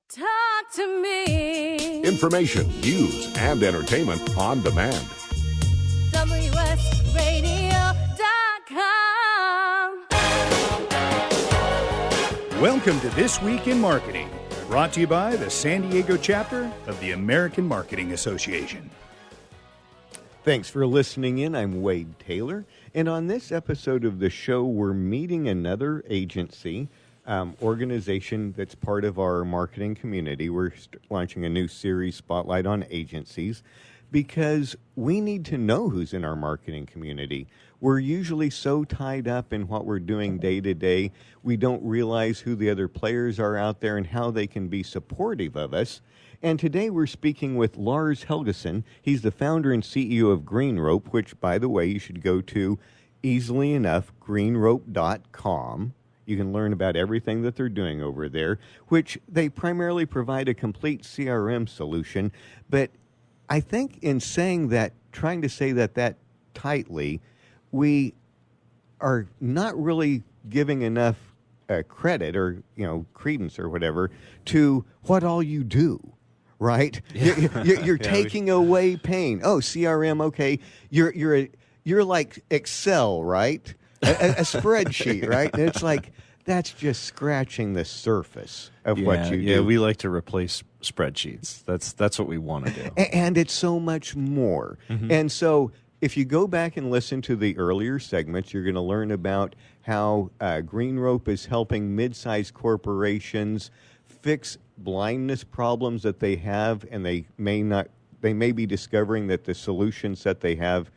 Talk to me. Information, news, and entertainment on demand. WSRadio.com. Welcome to This Week in Marketing, brought to you by the San Diego chapter of the American Marketing Association. Thanks for listening in. I'm Wade Taylor, and on this episode of the show, we're meeting another agency, organization that's part of our marketing community. We're launching a new series, Spotlight on Agencies, because we need to know who's in our marketing community. We're usually so tied up in what we're doing day to day, we don't realize who the other players are out there and how they can be supportive of us. And today we're speaking with Lars Helgeson. He's the founder and CEO of Greenrope, which, by the way, you should go to easily enough, greenrope.com. You can learn about everything that they're doing over there, which they primarily provide a complete CRM solution. But I think in saying that, trying to say that tightly, we are not really giving enough credit or credence or whatever to what all you do. Right? Yeah. You're taking away pain. Oh, CRM, okay. You're like Excel, right? A spreadsheet, right? And it's like that's just scratching the surface of what you do. Yeah, we like to replace spreadsheets. That's what we want to do. And it's so much more. Mm-hmm. And so if you go back and listen to the earlier segments, you're going to learn about how Greenrope is helping mid-sized corporations fix blindness problems that they have, and they may be discovering that the solution set they have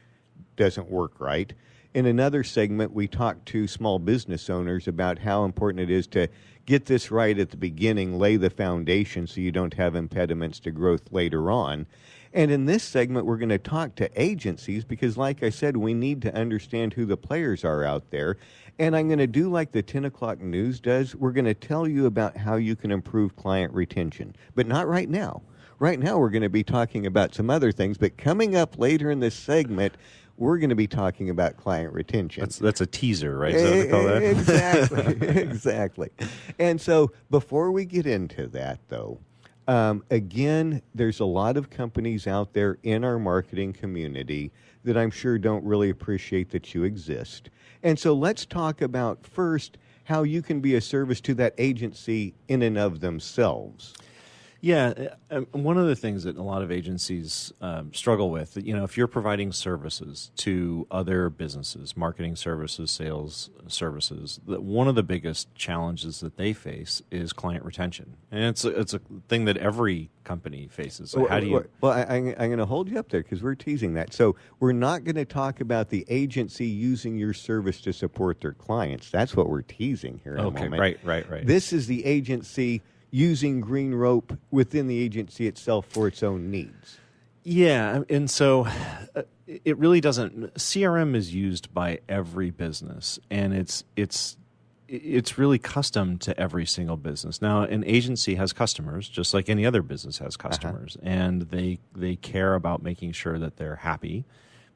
doesn't work right. In another segment, we talked to small business owners about how important it is to get this right at the beginning, lay the foundation so you don't have impediments to growth later on. And in this segment, we're going to talk to agencies because, like I said, we need to understand who the players are out there. And I'm going to do like the 10 o'clock news does. We're going to tell you about how you can improve client retention, but not right now. Right now, we're going to be talking about some other things, but coming up later in this segment, we're going to be talking about client retention. That's a teaser, right? Is that what they call that? Exactly. Exactly. And so before we get into that, though, again, there's a lot of companies out there in our marketing community that I'm sure don't really appreciate that you exist. And so let's talk about first how you can be a service to that agency in and of themselves. Yeah, one of the things that a lot of agencies struggle with, if you're providing services to other businesses, marketing services, sales services, one of the biggest challenges that they face is client retention, and it's a thing that every company faces. So how do you? Well, I'm going to hold you up there because we're teasing that. So we're not going to talk about the agency using your service to support their clients. That's what we're teasing here in a moment. Right. This is the agency using Greenrope within the agency itself for its own needs. Yeah, and so it really doesn't. CRM is used by every business, and it's really custom to every single business. Now, an agency has customers, just like any other business has customers, and they care about making sure that they're happy,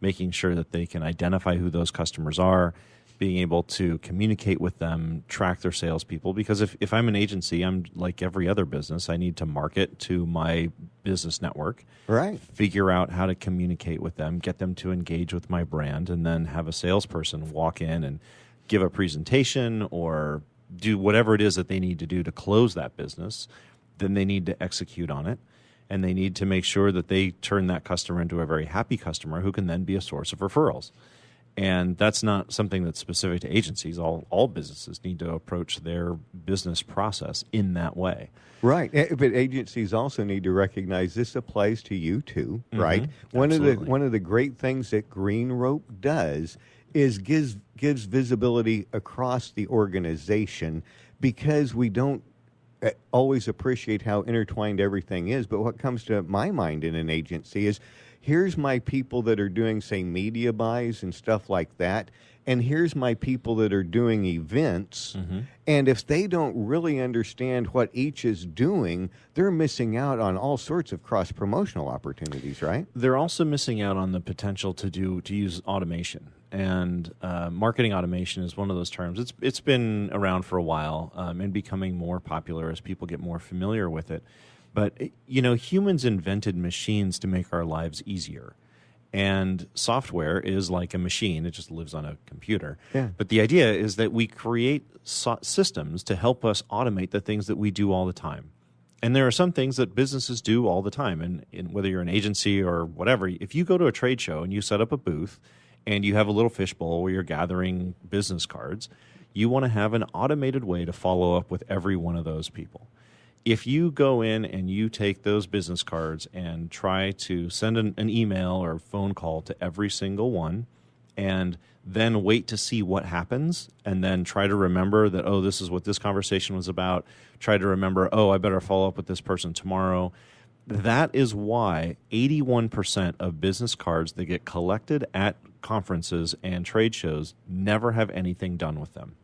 making sure that they can identify who those customers are, being able to communicate with them, track their salespeople. Because if I'm an agency, I'm like every other business. I need to market to my business network, right? Figure out how to communicate with them, get them to engage with my brand, and then have a salesperson walk in and give a presentation or do whatever it is that they need to do to close that business. Then they need to execute on it. And they need to make sure that they turn that customer into a very happy customer who can then be a source of referrals. And that's not something that's specific to agencies. All businesses need to approach their business process in that way. Right. But agencies also need to recognize this applies to you too, right? Mm-hmm. One of the great things that Greenrope does is gives visibility across the organization, because we don't always appreciate how intertwined everything is. But what comes to my mind in an agency is here's my people that are doing, say, media buys and stuff like that, and here's my people that are doing events. And if they don't really understand what each is doing, they're missing out on all sorts of cross-promotional opportunities, right? They're also missing out on the potential to use automation. And marketing automation is one of those terms. It's been around for a while and becoming more popular as people get more familiar with it. But, humans invented machines to make our lives easier. And software is like a machine. It just lives on a computer. Yeah. But the idea is that we create systems to help us automate the things that we do all the time. And there are some things that businesses do all the time. And whether you're an agency or whatever, if you go to a trade show and you set up a booth and you have a little fishbowl where you're gathering business cards, you want to have an automated way to follow up with every one of those people. If you go in and you take those business cards and try to send an email or phone call to every single one and then wait to see what happens and then try to remember that, oh, this is what this conversation was about, try to remember, oh, I better follow up with this person tomorrow. That is why 81% of business cards that get collected at conferences and trade shows never have anything done with them.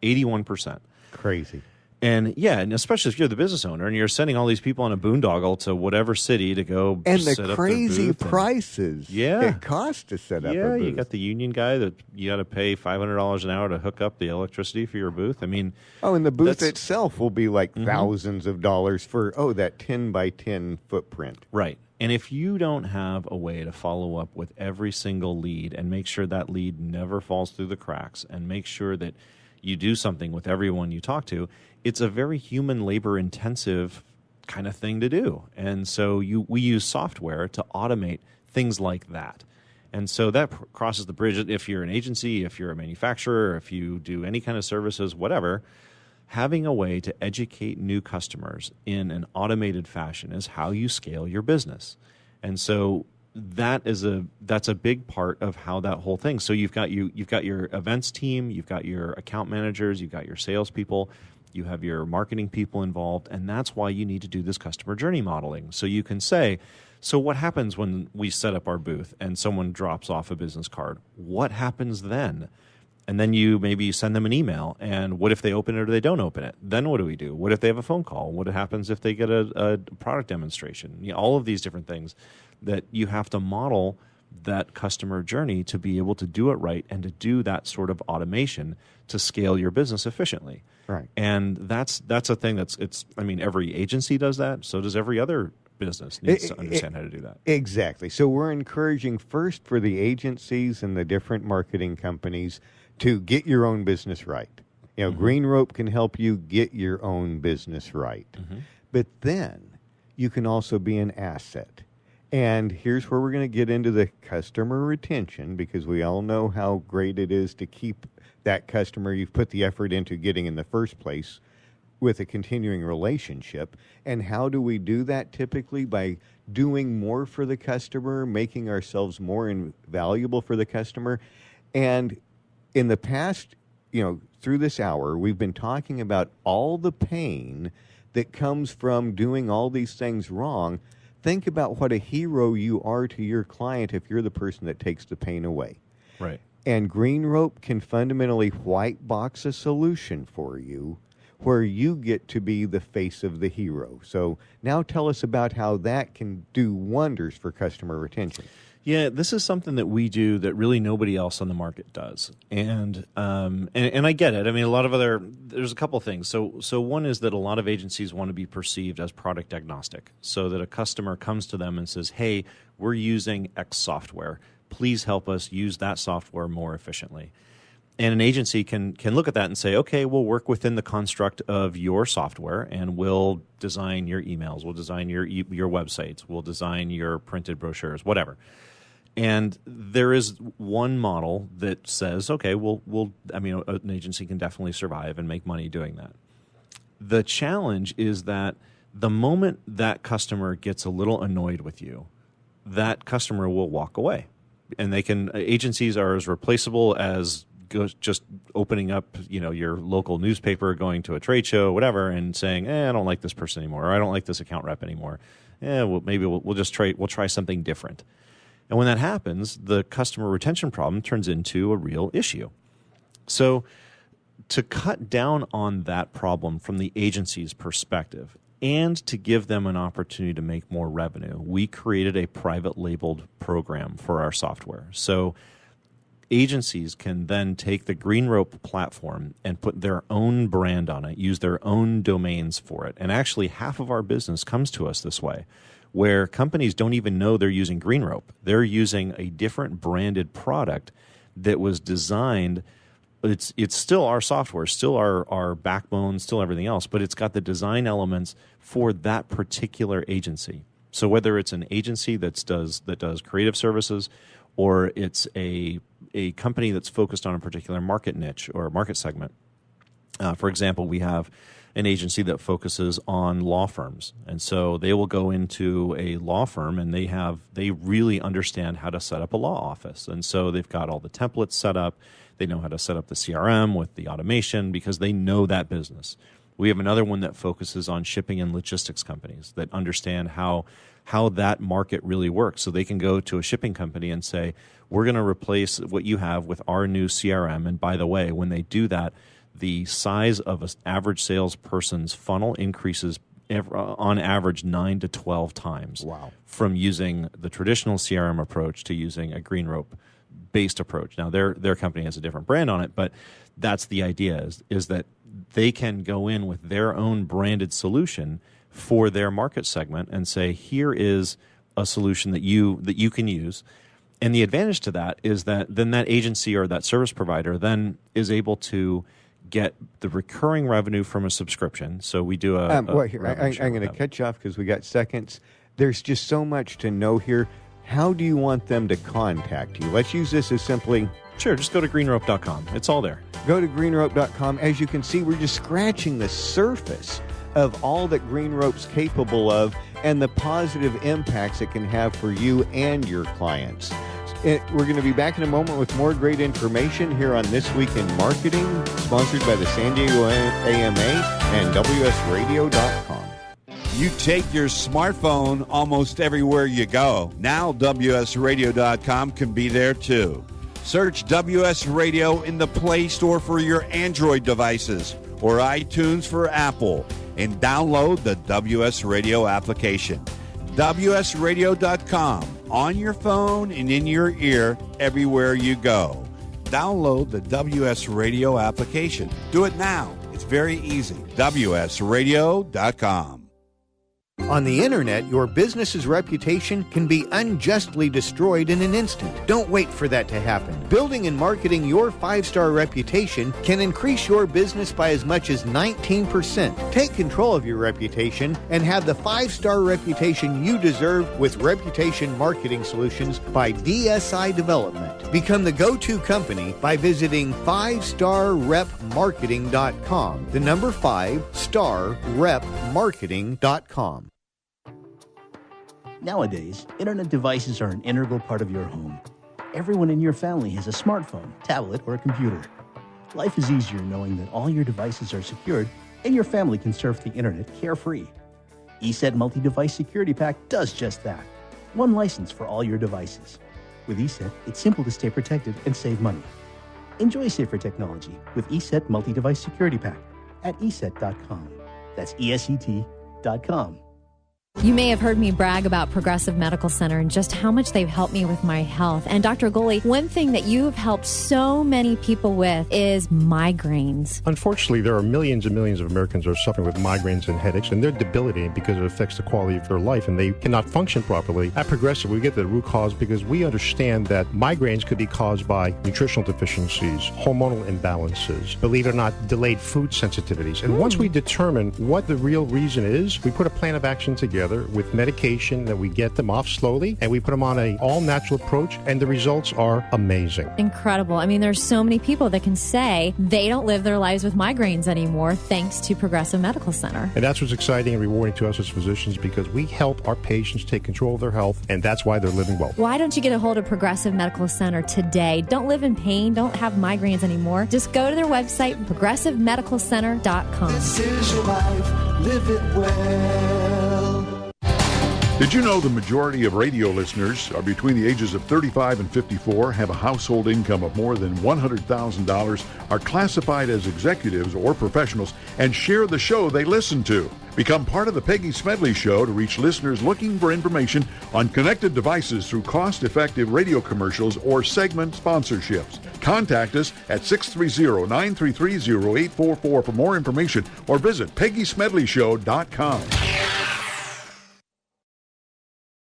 81%. Crazy. And and especially if you're the business owner and you're sending all these people on a boondoggle to whatever city to go and set the up their crazy booth prices it costs to set up a booth. You got the union guy that you got to pay $500 an hour to hook up the electricity for your booth. I mean, and the booth itself will be like thousands of dollars for that 10 by 10 footprint. Right. And if you don't have a way to follow up with every single lead and make sure that lead never falls through the cracks and make sure that you do something with everyone you talk to, it's a very human labor intensive kind of thing to do. And so we use software to automate things like that. And so that crosses the bridge. If you're an agency, if you're a manufacturer, if you do any kind of services, whatever, having a way to educate new customers in an automated fashion is how you scale your business. And so that's a big part of how that whole thing. So you've got your events team, you've got your account managers, you've got your salespeople, you have your marketing people involved, and that's why you need to do this customer journey modeling. So you can say, so what happens when we set up our booth and someone drops off a business card? What happens then? And then you maybe send them an email. And what if they open it or they don't open it? Then what do we do? What if they have a phone call? What happens if they get a product demonstration? All of these different things that you have to model that customer journey to be able to do it right and to do that sort of automation to scale your business efficiently. Right. And that's a thing every agency does that. So does every other business needs to understand how to do that. Exactly. So we're encouraging first for the agencies and the different marketing companies to get your own business right. Greenrope can help you get your own business right. But then you can also be an asset. And here's where we're going to get into the customer retention, because we all know how great it is to keep that customer you've put the effort into getting in the first place with a continuing relationship. And how do we do that? Typically by doing more for the customer, making ourselves more invaluable for the customer. And in the past, through this hour, we've been talking about all the pain that comes from doing all these things wrong. Think about what a hero you are to your client if you're the person that takes the pain away. Right. And Greenrope can fundamentally white box a solution for you where you get to be the face of the hero. So now tell us about how that can do wonders for customer retention. Yeah, this is something that we do that really nobody else on the market does, and I get it. I mean, there's a couple of things. So one is that a lot of agencies want to be perceived as product agnostic, so that a customer comes to them and says, "Hey, we're using X software. Please help us use that software more efficiently." And an agency can look at that and say, "Okay, we'll work within the construct of your software, and we'll design your emails, we'll design your websites, we'll design your printed brochures, whatever." And there is one model that says, okay, an agency can definitely survive and make money doing that. The challenge is that the moment that customer gets a little annoyed with you, that customer will walk away. And agencies are as replaceable as just opening up, your local newspaper, going to a trade show, whatever, and saying, I don't like this person anymore, or I don't like this account rep anymore. Maybe we'll try something different. And when that happens, the customer retention problem turns into a real issue. So to cut down on that problem from the agency's perspective and to give them an opportunity to make more revenue, we created a private labeled program for our software. So agencies can then take the Greenrope platform and put their own brand on it, use their own domains for it. And actually, half of our business comes to us this way, where companies don't even know they're using Greenrope. They're using a different branded product that was designed. It's still our software, still our backbone, still everything else, but it's got the design elements for that particular agency. So whether it's an agency that does creative services, or it's a company that's focused on a particular market niche or market segment. For example, we have an agency that focuses on law firms, and so they will go into a law firm and they really understand how to set up a law office, and so they've got all the templates set up. They know how to set up the CRM with the automation because they know that business. We have another one that focuses on shipping and logistics companies that understand how that market really works. So they can go to a shipping company and say, we're going to replace what you have with our new CRM. And by the way, when they do that, the size of an average salesperson's funnel increases on average 9 to 12 times. Wow. From using the traditional CRM approach to using a Greenrope-based approach. Now, their company has a different brand on it, but that's the idea, is that they can go in with their own branded solution for their market segment and say, here is a solution that you can use. And the advantage to that is that then that agency or that service provider then is able to get the recurring revenue from a subscription. So we do I'm going to cut you off because we got seconds. There's just so much to know here. How do you want them to contact you? Let's use this as simply... Sure, just go to greenrope.com. It's all there. Go to greenrope.com. As you can see, we're just scratching the surface of all that Greenrope's capable of and the positive impacts it can have for you and your clients. We're going to be back in a moment with more great information here on This Week in Marketing, sponsored by the San Diego AMA and WSRadio.com. You take your smartphone almost everywhere you go. Now WSRadio.com can be there too. Search WS Radio in the Play Store for your Android devices or iTunes for Apple and download the WS Radio application. WSRadio.com on your phone and in your ear everywhere you go. Download the WS Radio application. Do it now. It's very easy. WSRadio.com. On the internet, your business's reputation can be unjustly destroyed in an instant. Don't wait for that to happen. Building and marketing your 5-star reputation can increase your business by as much as 19%. Take control of your reputation and have the 5-star reputation you deserve with Reputation Marketing Solutions by DSI Development. Become the go-to company by visiting 5starrepmarketing.com. The number 5starrepmarketing.com. Nowadays, internet devices are an integral part of your home. Everyone in your family has a smartphone, tablet, or a computer. Life is easier knowing that all your devices are secured and your family can surf the internet carefree. ESET Multi-Device Security Pack does just that. One license for all your devices. With ESET, it's simple to stay protected and save money. Enjoy safer technology with ESET Multi-Device Security Pack at ESET.com. That's ESET.com. You may have heard me brag about Progressive Medical Center and just how much they've helped me with my health. And Dr. Goley, one thing that you have helped so many people with is migraines. Unfortunately, there are millions and millions of Americans who are suffering with migraines and headaches, and they're debilitating because it affects the quality of their life, and they cannot function properly. At Progressive, we get to the root cause because we understand that migraines could be caused by nutritional deficiencies, hormonal imbalances, believe it or not, delayed food sensitivities. And once we determine what the real reason is, we put a plan of action together with medication that we get them off slowly, and we put them on an all-natural approach, and the results are amazing. Incredible. I mean, there's so many people that can say they don't live their lives with migraines anymore thanks to Progressive Medical Center. And that's what's exciting and rewarding to us as physicians, because we help our patients take control of their health, and that's why they're living well. Why don't you get a hold of Progressive Medical Center today? Don't live in pain. Don't have migraines anymore. Just go to their website, progressivemedicalcenter.com. This is your life. Live it well. Did you know the majority of radio listeners are between the ages of 35 and 54, have a household income of more than $100,000, are classified as executives or professionals, and share the show they listen to? Become part of the Peggy Smedley Show to reach listeners looking for information on connected devices through cost-effective radio commercials or segment sponsorships. Contact us at 630-933-0844 for more information or visit PeggySmedleyShow.com.